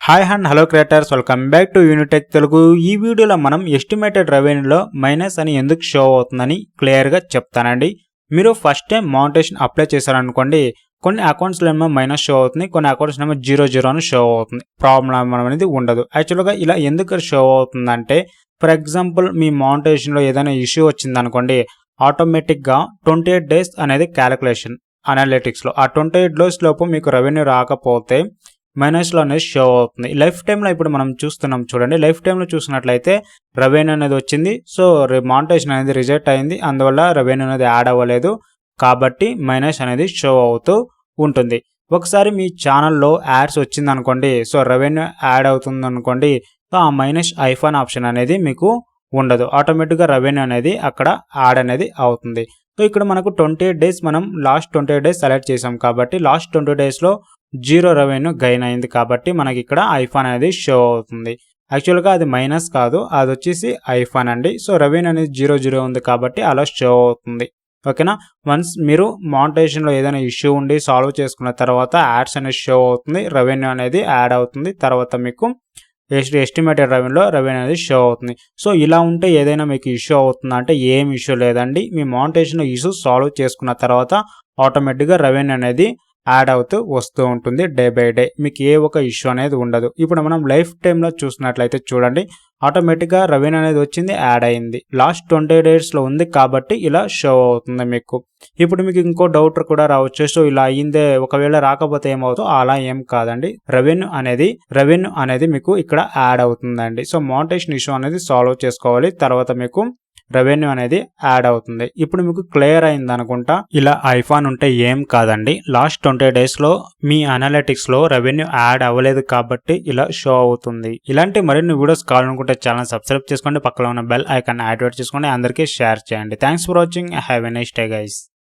Hi and hello creators, welcome back to Unitech Telugu. ఈ వీడియోలో మనం ఎస్టిమేటెడ్ రెవెన్యూలో మైనస్ అని ఎందుకు షో అవుతుందని క్లియర్గా చెప్తానండి. మీరు ఫస్ట్ టైం మౌంటేషన్ అప్లై చేశారనుకోండి, కొన్ని అకౌంట్స్లో ఏమో మైనస్ షో అవుతుంది, కొన్ని అకౌంట్స్ ఏమో 0 అని షో అవుతుంది. ప్రాబ్లం అనేది ఉండదు. యాక్చువల్గా ఇలా ఎందుకు షో అవుతుందంటే, ఫర్ ఎగ్జాంపుల్ మీ మౌంటేషన్లో ఏదైనా ఇష్యూ వచ్చిందనుకోండి, ఆటోమేటిక్గా 28 days అనేది క్యాలిక్యులేషన్ అనలిటిక్స్లో. ఆ 28 days లోపు మీకు రెవెన్యూ రాకపోతే మైనస్లో అనేది షో అవుతుంది. లైఫ్ టైంలో ఇప్పుడు మనం చూస్తున్నాం చూడండి. లైఫ్ టైంలో చూసినట్లయితే రెవెన్యూ అనేది వచ్చింది. సో మానిటైజేషన్ అనేది రిజెక్ట్ అయింది, అందువల్ల రెవెన్యూ అనేది యాడ్ అవ్వలేదు, కాబట్టి మైనస్ అనేది షో అవుతూ ఉంటుంది. ఒకసారి మీ ఛానల్లో యాడ్స్ వచ్చింది అనుకోండి, సో రెవెన్యూ యాడ్ అవుతుంది అనుకోండి, సో ఆ మైనస్ ఐఫాన్ ఆప్షన్ అనేది మీకు ఉండదు. ఆటోమేటిక్గా రెవెన్యూ అనేది అక్కడ యాడ్ అనేది అవుతుంది. సో ఇక్కడ మనకు 28 days మనం లాస్ట్ 28 days సెలెక్ట్ చేసాం కాబట్టి లాస్ట్ 20 daysలో 0 రెవెన్యూ గెయిన్ అయింది కాబట్టి మనకి ఇక్కడ ఐఫాన్ అనేది షో అవుతుంది. యాక్చువల్గా అది మైనస్ కాదు, అది వచ్చేసి ఐఫాన్ అండి. సో రెవెన్యూ అనేది 0 ఉంది కాబట్టి అలా షో అవుతుంది. ఓకేనా. వన్స్ మీరు మానిటైజేషన్లో ఏదైనా ఇష్యూ ఉండి సాల్వ్ చేసుకున్న తర్వాత యాడ్స్ అనేది షో అవుతుంది, రెవెన్యూ అనేది యాడ్ అవుతుంది, తర్వాత మీకు ఎస్టిమేటెడ్ రెవెన్యూలో రెవెన్యూ అనేది షో అవుతుంది. సో ఇలా ఉంటే ఏదైనా మీకు ఇష్యూ అవుతుందంటే ఏం ఇష్యూ లేదండి. మీ మానిటైజేషన్ ఇష్యూ సాల్వ్ చేసుకున్న తర్వాత ఆటోమేటిక్గా రెవెన్యూ అనేది యాడ్ అవుతూ వస్తూ ఉంటుంది డే బై డే. మీకు ఏ ఒక ఇష్యూ అనేది ఉండదు. ఇప్పుడు మనం లైఫ్ టైంలో చూసినట్లయితే చూడండి, ఆటోమేటిక్గా రెవెన్యూ అనేది వచ్చింది, యాడ్ అయింది. లాస్ట్ 20 daysలో ఉంది కాబట్టి ఇలా షో అవుతుంది మీకు. ఇప్పుడు మీకు ఇంకో డౌట్ కూడా రావచ్చు, సో ఇలా అయ్యిందే, ఒకవేళ రాకపోతే ఏమవుతుందో. అలా ఏం కాదండి. రెవెన్యూ అనేది మీకు ఇక్కడ యాడ్ అవుతుందండి. సో మానిటైజేషన్ ఇష్యూ అనేది సాల్వ్ చేసుకోవాలి, తర్వాత మీకు రెవెన్యూ అనేది యాడ్ అవుతుంది. ఇప్పుడు మీకు క్లియర్ అయింది అనుకుంటా. ఇలా ఐఫాన్ ఉంటే ఏం కాదండి, లాస్ట్ 20 daysలో మీ అనలిటిక్స్లో రెవెన్యూ యాడ్ అవ్వలేదు కాబట్టి ఇలా షో అవుతుంది. ఇలాంటి మరిన్ని వీడియోస్ కావాలనుకుంటే ఛానల్ సబ్స్క్రైబ్ చేసుకోండి, పక్కన ఉన్న బెల్ ఐకాన్ యాక్టివేట్ చేసుకోండి, అందరికీ షేర్ చేయండి. Thanks for watching. Have a nice day guys.